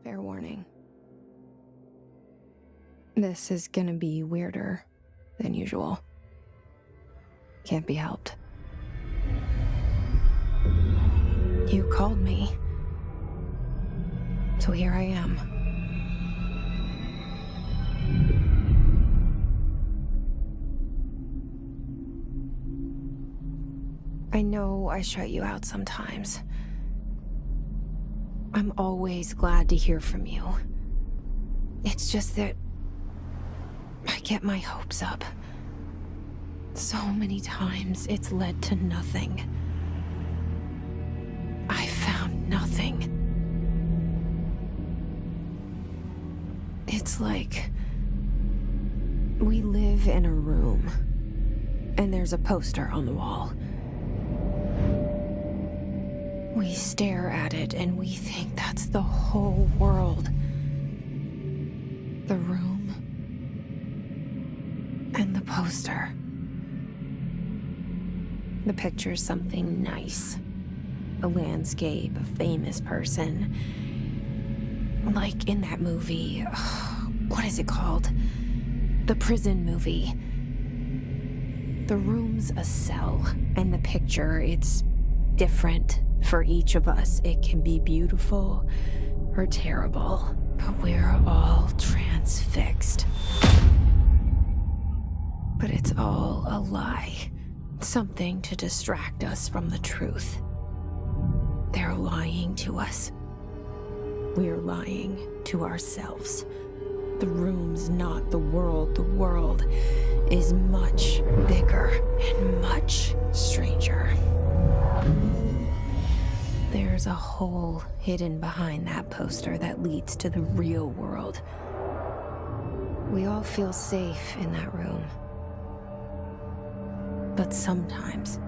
Fair warning. This is gonna be weirder than usual. Can't be helped. You called me. So here I am. I know I shut you out sometimes. I'm always glad to hear from you. It's just that I get my hopes up. So many times it's led to nothing. I found nothing. It's like we live in a room, and there's a poster on the wall. We stare at it and we think that's the whole world. The room and the poster. The picture's something nice. A landscape, a famous person. Like in that movie, what is it called? The prison movie. The room's a cell, and the picture, it's different for each of us. It can be beautiful or terrible, but we're all transfixed. But it's all a lie. Something to distract us from the truth. They're lying to us. We're lying to ourselves. The room's not the world. The world is much bigger and much stranger. There's a hole hidden behind that poster that leads to the real world. We all feel safe in that room. But sometimes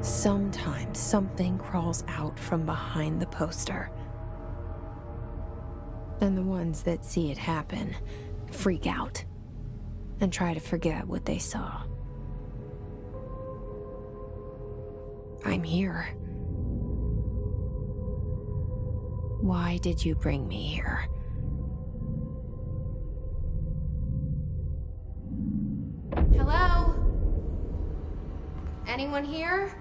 something crawls out from behind the poster. And the ones that see it happen freak out and try to forget what they saw. I'm here. Why did you bring me here? Hello? Anyone here?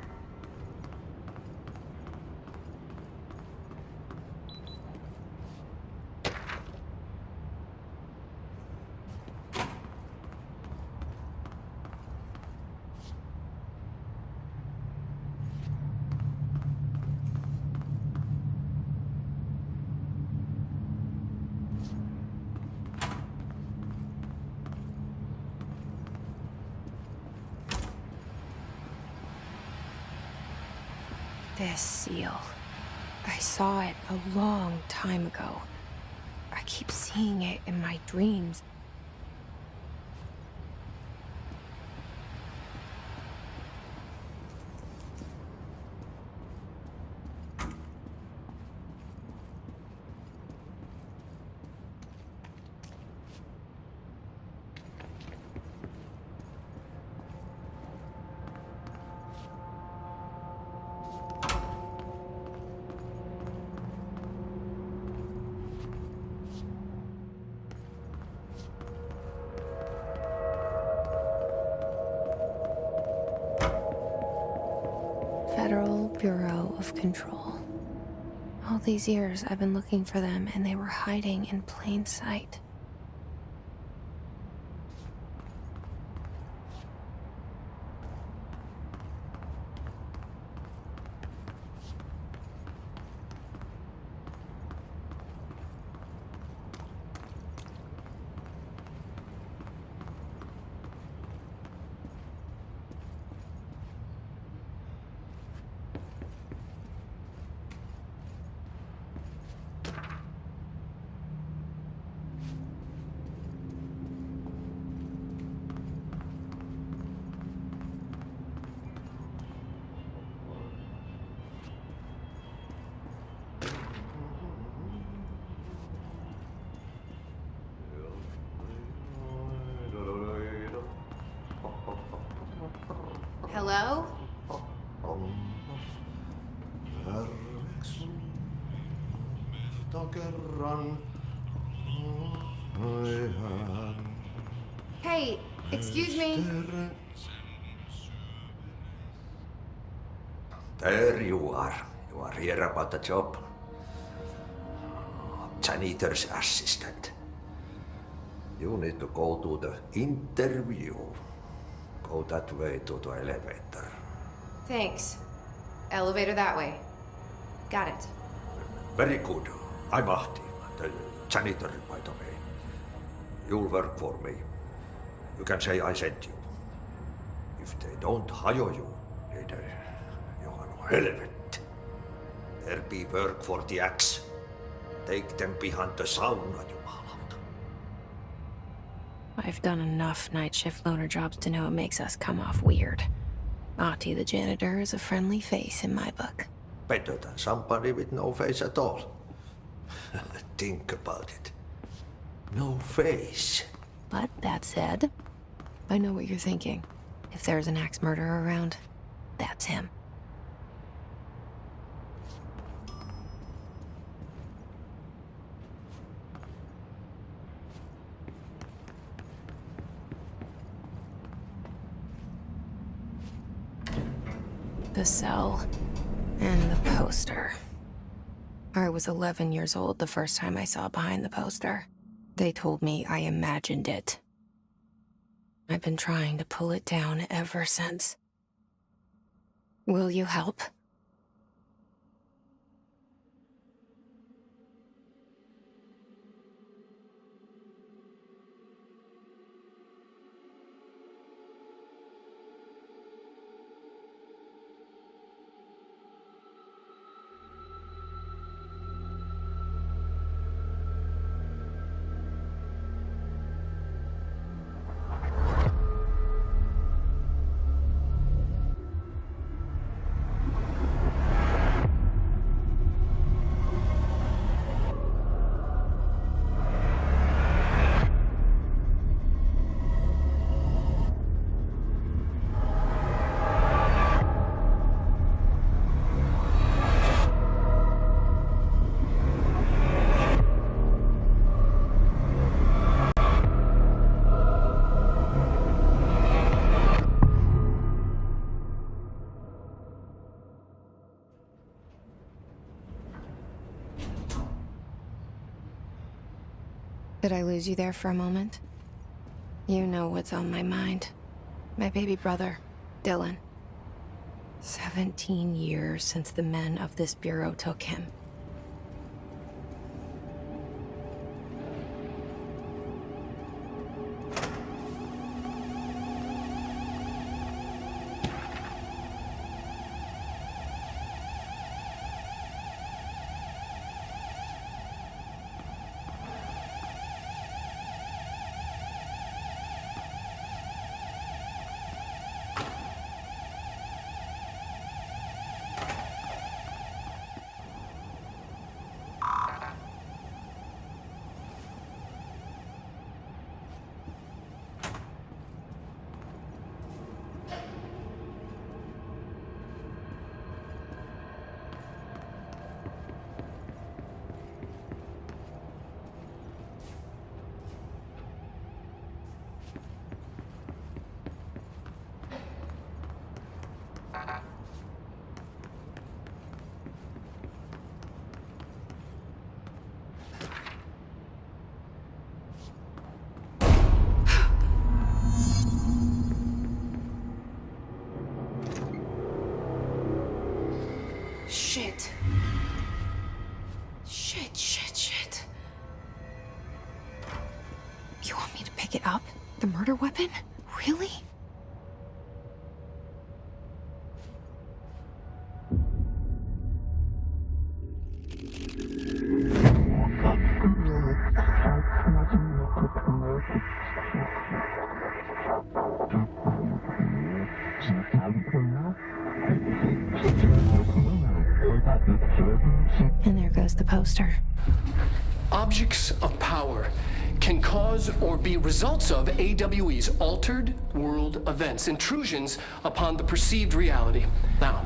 This seal. I saw it a long time ago. I keep seeing it in my dreams. Federal Bureau of Control. All these years I've been looking for them, and they were hiding in plain sight. Hello? kerran. Hey, excuse me. There you are. You are here about the job. Janitor's assistant. You need to go to the interview. Go that way to the elevator. Thanks. Elevator that way. Got it. Very good. I'm Ahti, the janitor, by the way. You'll work for me. You can say I sent you. If they don't hire you, then you're helvet. There be work for the axe. Take them behind the sauna, jumalauta. I've done enough night shift loner jobs to know it makes us come off weird. Ahti the janitor is a friendly face in my book. Better than somebody with no face at all. Think about it. No face. But that said, I know what you're thinking. If there's an axe murderer around, that's him. The cell and the poster. I was 11 years old the first time I saw behind the poster. They told me I imagined it. I've been trying to pull it down ever since. Will you help? Did I lose you there for a moment? You know what's on my mind. My baby brother, Dylan. 17 years since the men of this bureau took him. Shit. Shit. You want me to pick it up? The murder weapon? Really? And there goes the poster. Objects of power can cause or be results of AWE's altered world events, intrusions upon the perceived reality. Now,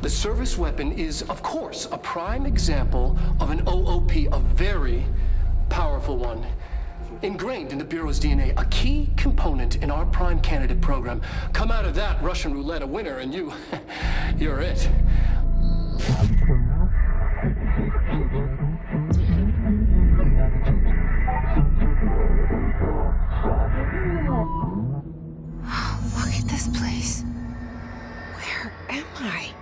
The service weapon is, of course, a prime example of an OOP, a very powerful one. Ingrained in the Bureau's DNA, a key component in our prime candidate program. Come out of that Russian roulette a winner and you're it. Look at this place. Where am I?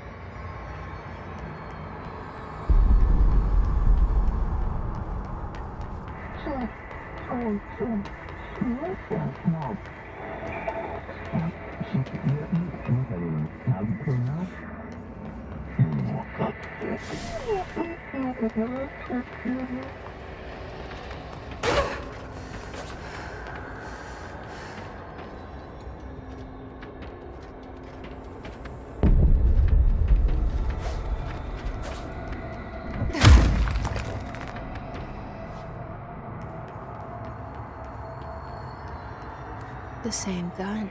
The same gun.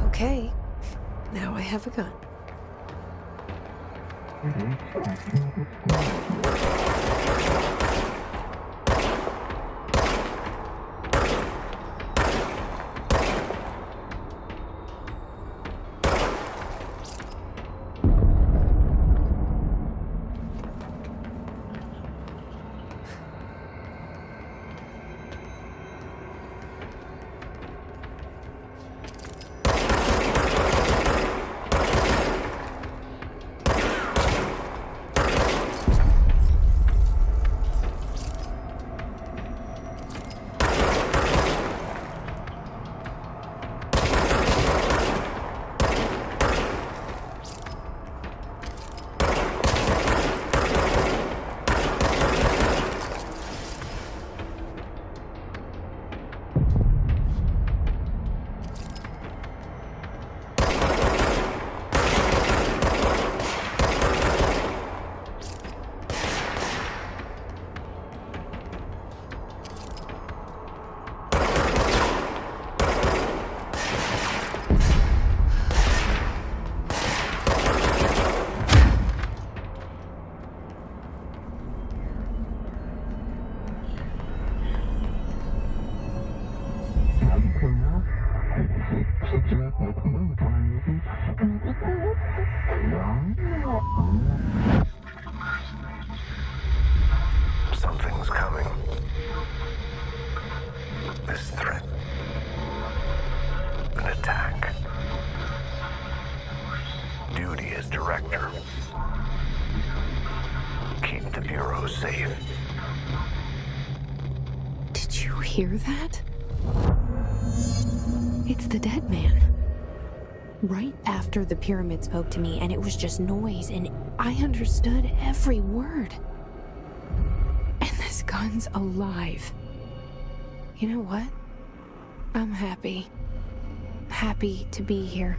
Okay, now I have a gun. Something's coming. This threat. An attack. Duty as director. Keep the Bureau safe. Did you hear that? It's the dead man. Right after the pyramid spoke to me, and it was just noise, and I understood every word. And this gun's alive. You know what? I'm happy. Happy to be here.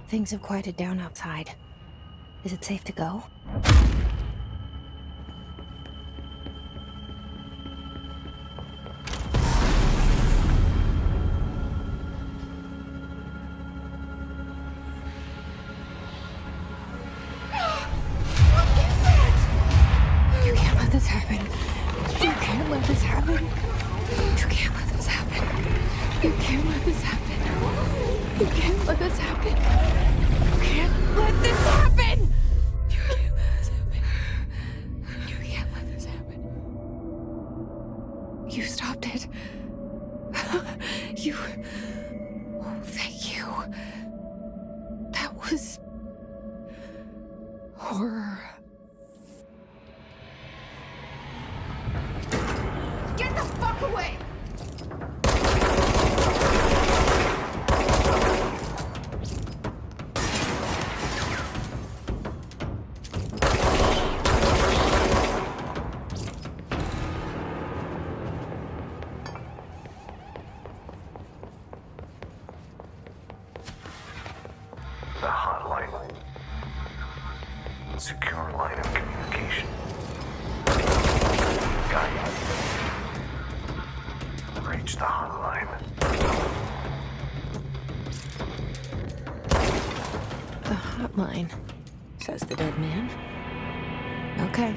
Things have quieted down outside. Is it safe to go? This happen. You can't let this happen. You can't let this happen. You can't let this happen. You can't let this happen. You can't let this happen. You can't let this happen. You can't let this happen. You stopped it. You. Oh, thank you. That was horror. Get the fuck away! The hotline secure line of communication. Got it. Reach the hotline. The hotline, says the dead man. Okay.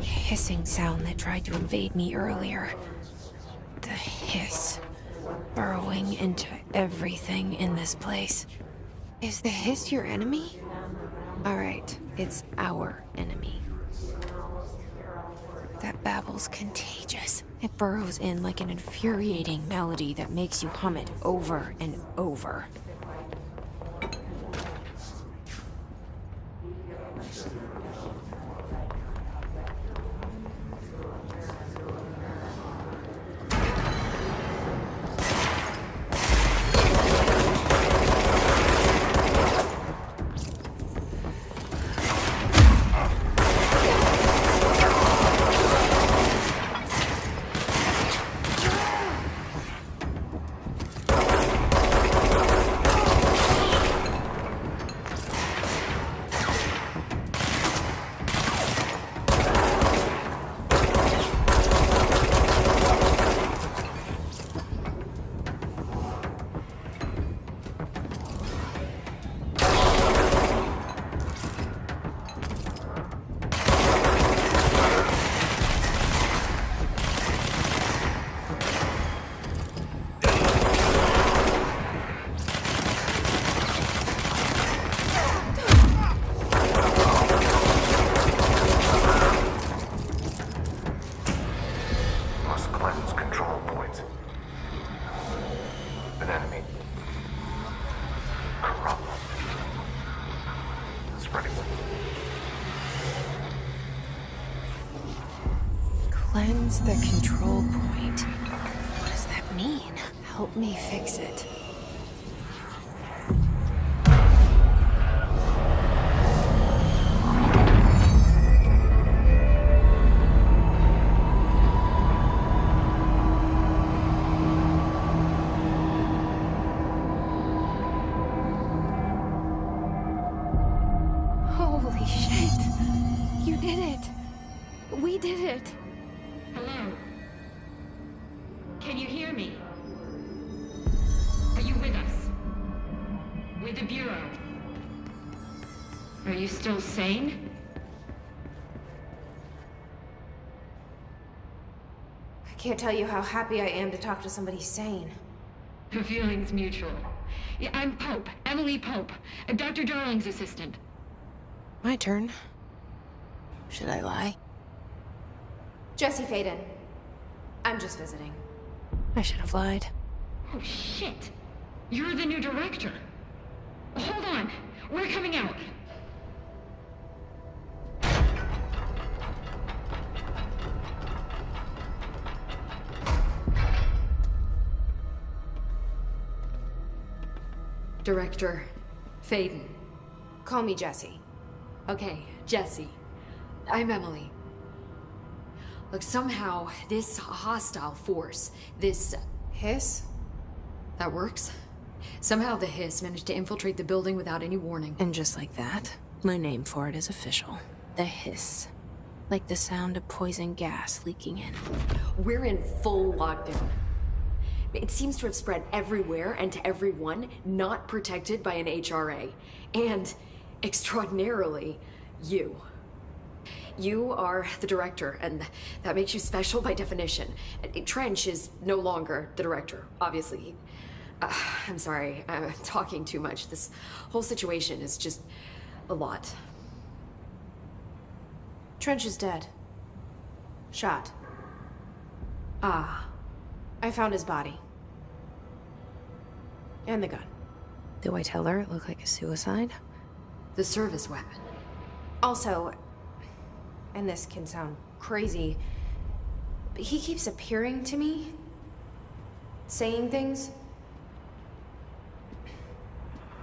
Hissing sound that tried to invade me earlier. The hiss. Burrowing into everything in this place. Is the hiss your enemy? Alright, it's our enemy. That babble's contagious. It burrows in like an infuriating melody that makes you hum it over and over. Cleanse the control point. What does that mean? Help me fix it. Holy shit! You did it! We did it! Hello? Can you hear me? Are you with us? With the Bureau? Are you still sane? I can't tell you how happy I am to talk to somebody sane. The feeling's mutual. Yeah, I'm Pope, Emily Pope, Dr. Darling's assistant. My turn. Should I lie? Jesse Faden. I'm just visiting. I should have lied. Oh, shit. You're the new director. Hold on. coming out. Director Faden. Call me Jessie. Okay, Jessie. I'm Emily. Look, somehow this hostile force, this... Hiss? That works? Somehow the hiss managed to infiltrate the building without any warning. And just like that, my name for it is official. The hiss. Like the sound of poison gas leaking in. We're in full lockdown. It seems to have spread everywhere and to everyone not protected by an HRA. And, extraordinarily, you. You are the director, and that makes you special by definition. Trench is no longer the director, obviously. I'm sorry, I'm talking too much. This whole situation is just a lot. Trench is dead. Shot. Ah. I found his body. And the gun. Do I tell her it looked like a suicide? The service weapon. Also, and this can sound crazy, but he keeps appearing to me, saying things.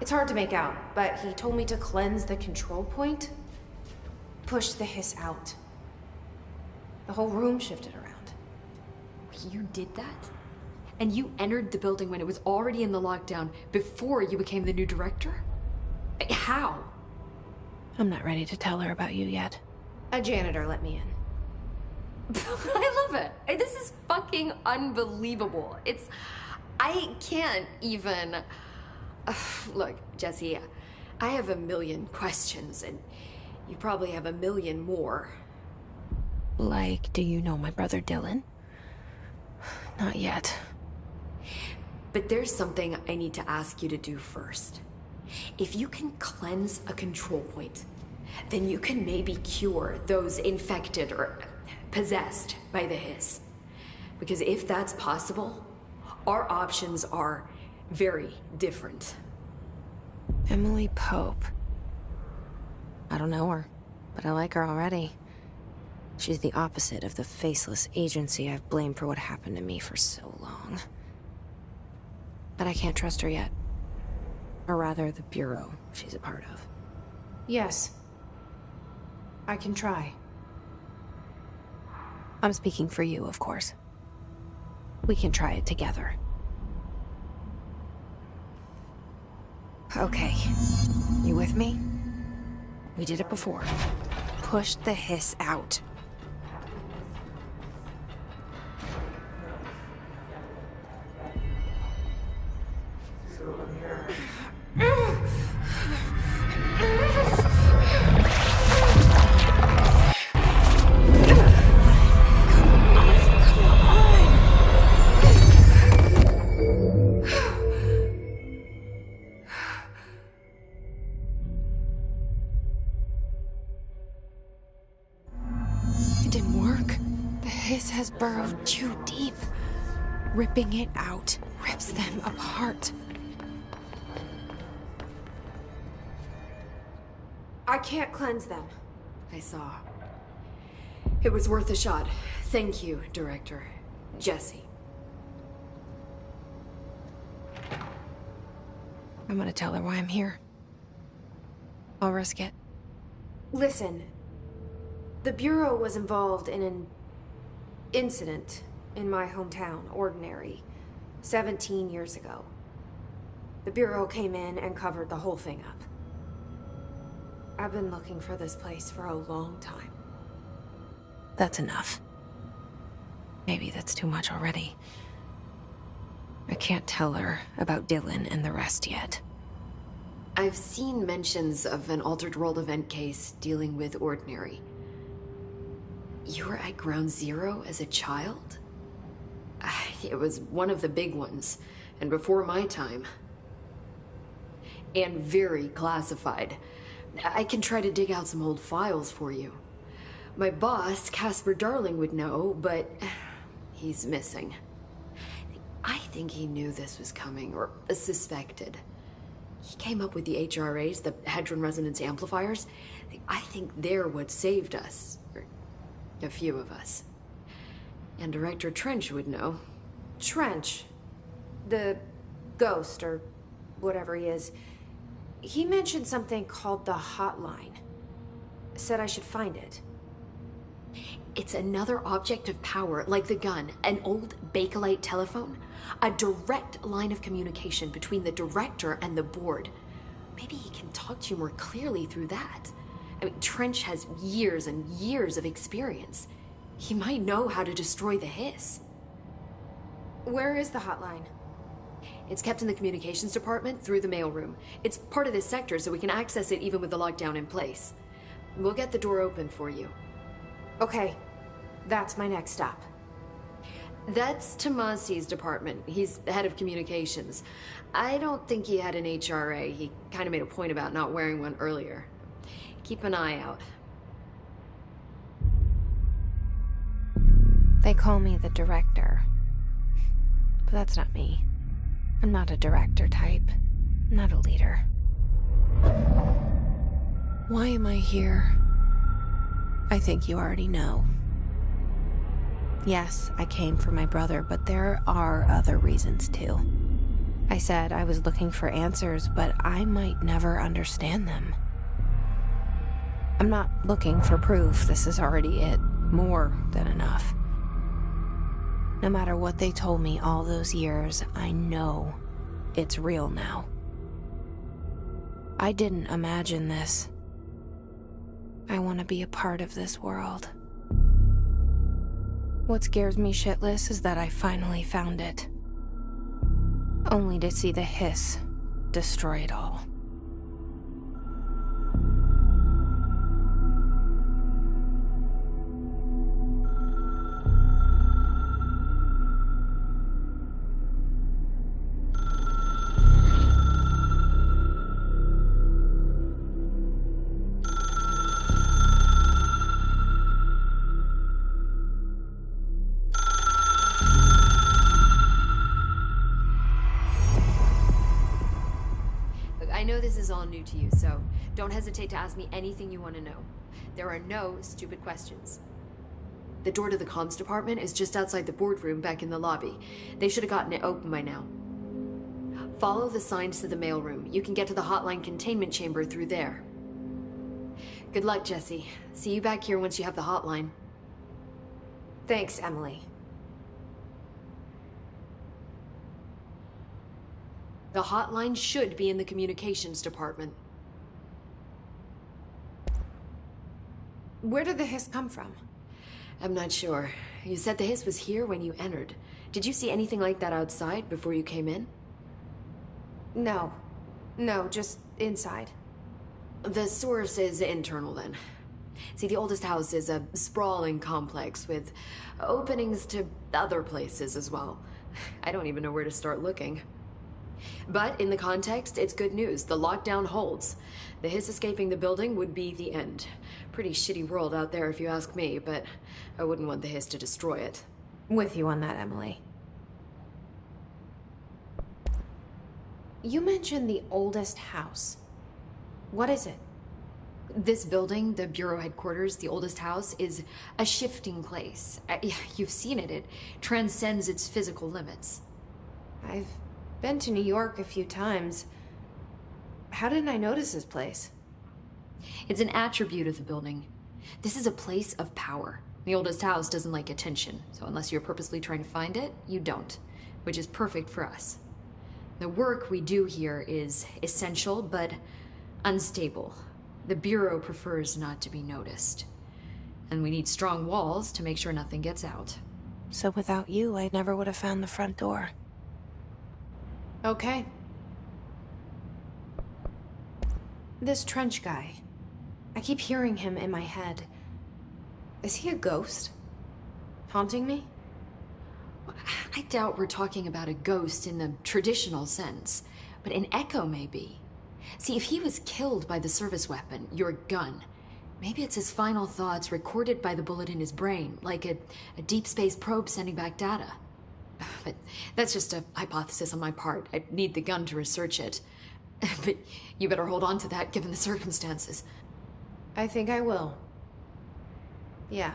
It's hard to make out, but he told me to cleanse the control point, push the hiss out. The whole room shifted around. You did that? And you entered the building when it was already in the lockdown before you became the new director? How? I'm not ready to tell her about you yet. A janitor let me in. I love it. This is fucking unbelievable. I can't even... Look, Jessie, I have a million questions, and you probably have a million more. Like, do you know my brother Dylan? Not yet. But there's something I need to ask you to do first. If you can cleanse a control point, then you can maybe cure those infected or possessed by the hiss. Because if that's possible, our options are very different. Emily Pope. I don't know her, but I like her already. She's the opposite of the faceless agency I've blamed for what happened to me for so long. But I can't trust her yet. Or rather, the bureau she's a part of. Yes. I can try. I'm speaking for you, of course. We can try it together. Okay. You with me? We did it before. Push the hiss out. Has burrowed too deep. Ripping it out rips them apart. I can't cleanse them. I saw. It was worth a shot. Thank you, Director. Jessie. I'm gonna tell her why I'm here. I'll risk it. Listen. The Bureau was involved in an incident in my hometown, Ordinary, 17 years ago. The Bureau came in and covered the whole thing up. I've been looking for this place for a long time. That's enough. Maybe that's too much already. I can't tell her about Dylan and the rest yet. I've seen mentions of an Altered World event case dealing with Ordinary. You were at Ground Zero as a child? It was one of the big ones, and before my time. And very classified. I can try to dig out some old files for you. My boss, Casper Darling, would know, but he's missing. I think he knew this was coming, or suspected. He came up with the HRAs, the Hadron Resonance Amplifiers. I think they're what saved us. Or a few of us. And Director Trench would know. Trench. The ghost, or whatever he is. He mentioned something called the hotline. Said I should find it. It's another object of power, like the gun, an old Bakelite telephone. A direct line of communication between the director and the board. Maybe he can talk to you more clearly through that. I mean, Trench has years and years of experience. He might know how to destroy the hiss. Where is the hotline? It's kept in the communications department through the mailroom. It's part of this sector, so we can access it even with the lockdown in place. We'll get the door open for you. Okay, that's my next stop. That's Tomasi's department. He's the head of communications. I don't think he had an HRA. He kind of made a point about not wearing one earlier. Keep an eye out. They call me the director. But that's not me. I'm not a director type. I'm not a leader. Why am I here? I think you already know. Yes, I came for my brother, but there are other reasons too. I said I was looking for answers, but I might never understand them. I'm not looking for proof. This is already it. More than enough. No matter what they told me all those years, I know it's real now. I didn't imagine this. I want to be a part of this world. What scares me shitless is that I finally found it. Only to see the hiss destroy it all. I know this is all new to you, so don't hesitate to ask me anything you want to know. There are no stupid questions. The door to the comms department is just outside the boardroom back in the lobby. They should have gotten it open by now. Follow the signs to the mailroom. You can get to the hotline containment chamber through there. Good luck, Jesse. See you back here once you have the hotline. Thanks, Emily. The hotline should be in the communications department. Where did the hiss come from? I'm not sure. You said the hiss was here when you entered. Did you see anything like that outside before you came in? No. No, just inside. The source is internal then. See, the oldest house is a sprawling complex with openings to other places as well. I don't even know where to start looking. But in the context, it's good news. The lockdown holds. The hiss escaping the building would be the end. Pretty shitty world out there if you ask me, but I wouldn't want the hiss to destroy it. With you on that, Emily. You mentioned the oldest house. What is it? This building, the Bureau headquarters, the oldest house, is a shifting place. You've seen it. It transcends its physical limits. I've been to New York a few times. How didn't I notice this place? It's an attribute of the building. This is a place of power. The oldest house doesn't like attention, so unless you're purposely trying to find it, you don't, which is perfect for us. The work we do here is essential, but unstable. The Bureau prefers not to be noticed. And we need strong walls to make sure nothing gets out. So without you, I never would have found the front door. Okay. This Trench guy. I keep hearing him in my head. Is he a ghost? Haunting me? I doubt we're talking about a ghost in the traditional sense, but an echo maybe. See, if he was killed by the service weapon, your gun, maybe it's his final thoughts recorded by the bullet in his brain, like a deep space probe sending back data. But that's just a hypothesis on my part. I need the gun to research it. But you better hold on to that given the circumstances. I think I will. Yeah.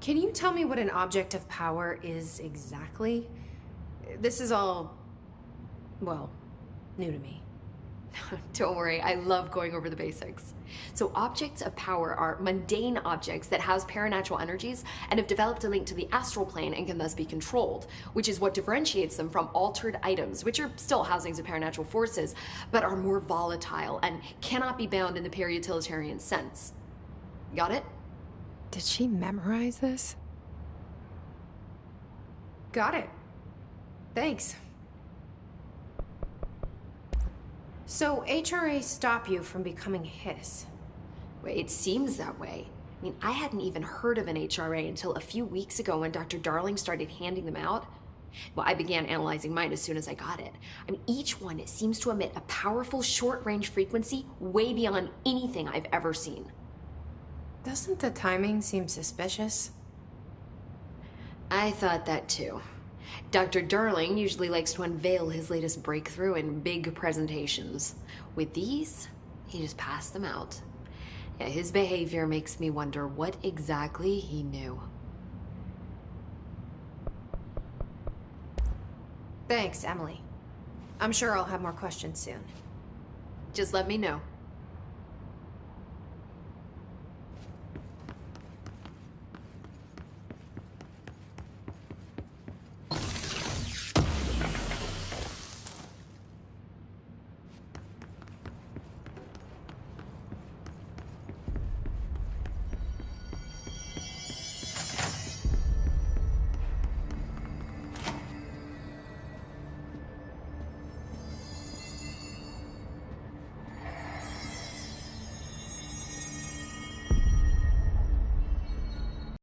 Can you tell me what an object of power is exactly? This is all, well, new to me. Don't worry, I love going over the basics. So objects of power are mundane objects that house paranatural energies and have developed a link to the astral plane and can thus be controlled, which is what differentiates them from altered items, which are still housings of paranatural forces, but are more volatile and cannot be bound in the peri-utilitarian sense. Got it? Did she memorize this? Got it. Thanks. So HRA stop you from becoming Hiss? Well, it seems that way. I mean, I hadn't even heard of an HRA until a few weeks ago when Dr. Darling started handing them out. Well, I began analyzing mine as soon as I got it. I mean, each one seems to emit a powerful short-range frequency way beyond anything I've ever seen. Doesn't the timing seem suspicious? I thought that too. Dr. Darling usually likes to unveil his latest breakthrough in big presentations. With these, he just passed them out. Yeah, his behavior makes me wonder what exactly he knew. Thanks, Emily. I'm sure I'll have more questions soon. Just let me know.